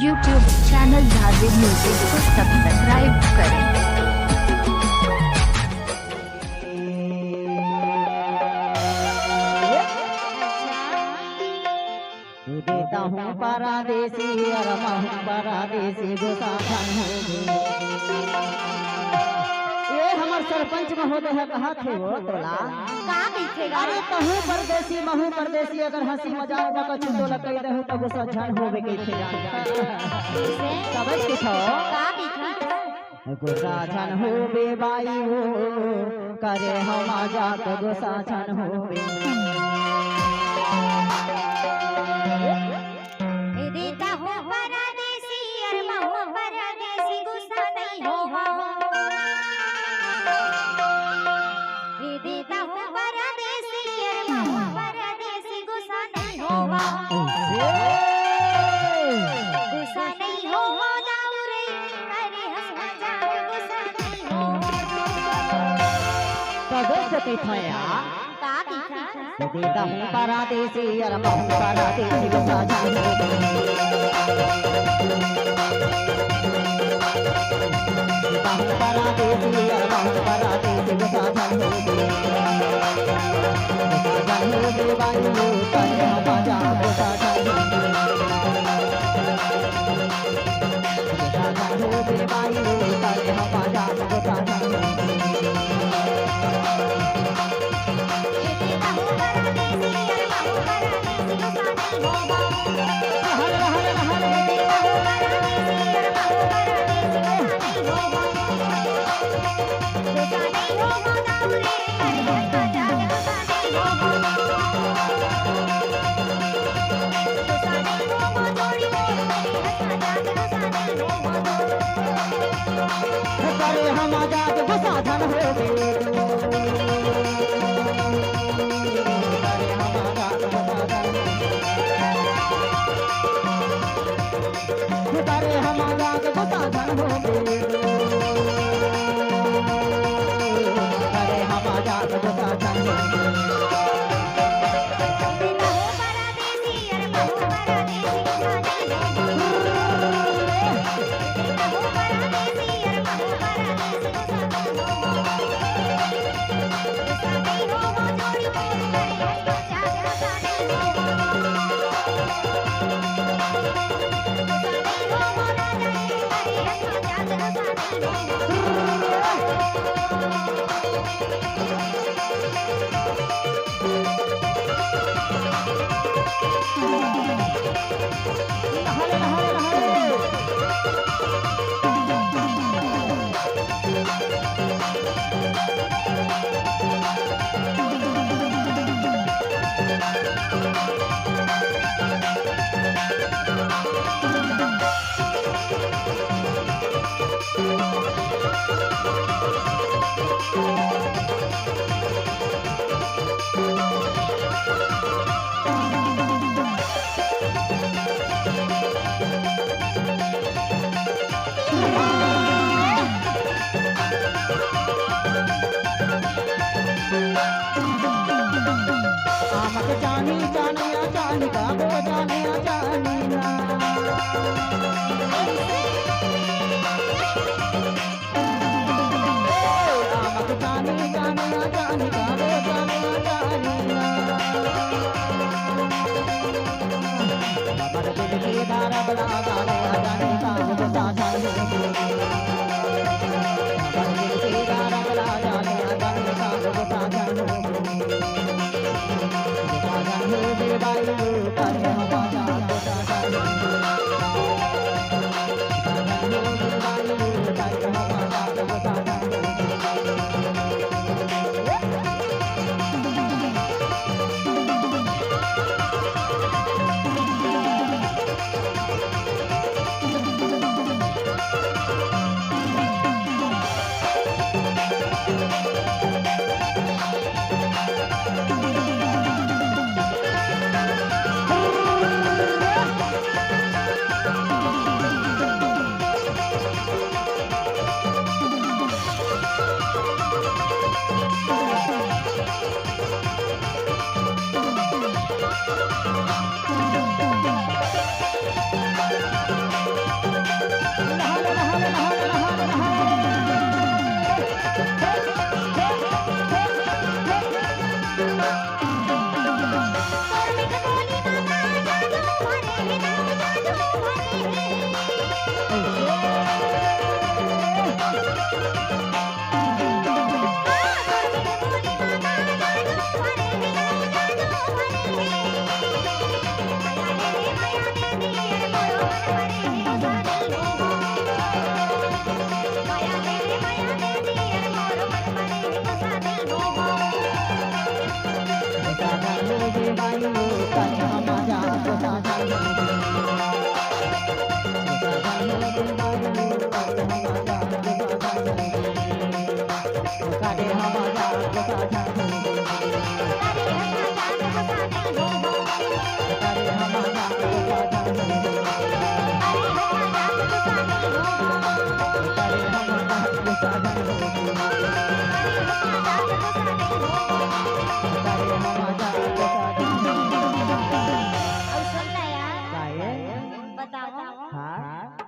YouTube channel झारवी music को subscribe करें। देता हूँ परदेसी अरमा हूँ परदेसी ये हमार सरपंच महोदय है कहा थे वो तोला अरे कहूँ परदेसी महू परदेसी अगर हंसी मजाक न कछु तो लकई रहूं तब गुस्सा झन होवे के थे समझ के थो गुस्सा झन होवे बाई हो करे हम मजाक गुस्सा झन होवे देता हूँ परदेसी अरमा हूँ परदेसी गुस्सा झन देता हूँ परदेसी अरमा हूँ परदेसी गुस्सा झन हो बाई हो करे हम मजाक गुस्सा झन हो बाई हो करे हम मजाक गुस्सा झन करे हम मजाक गुस्सा झन हो करे हम मजाक गुस्सा झन हो करे हम मजाक गुस्सा झन जानी जानिया जानी का वो जानिया जानी ना आमक जानी जानिया जानी का वो जानिया जानी ना मगर दिल की धारा बड़ा गाने जानी का वो साझन हो मगर दिल की धारा बड़ा गाने जानी का वो साझन हो बाई हो करे हम मजाक गुस्सा झन बताओ हाँ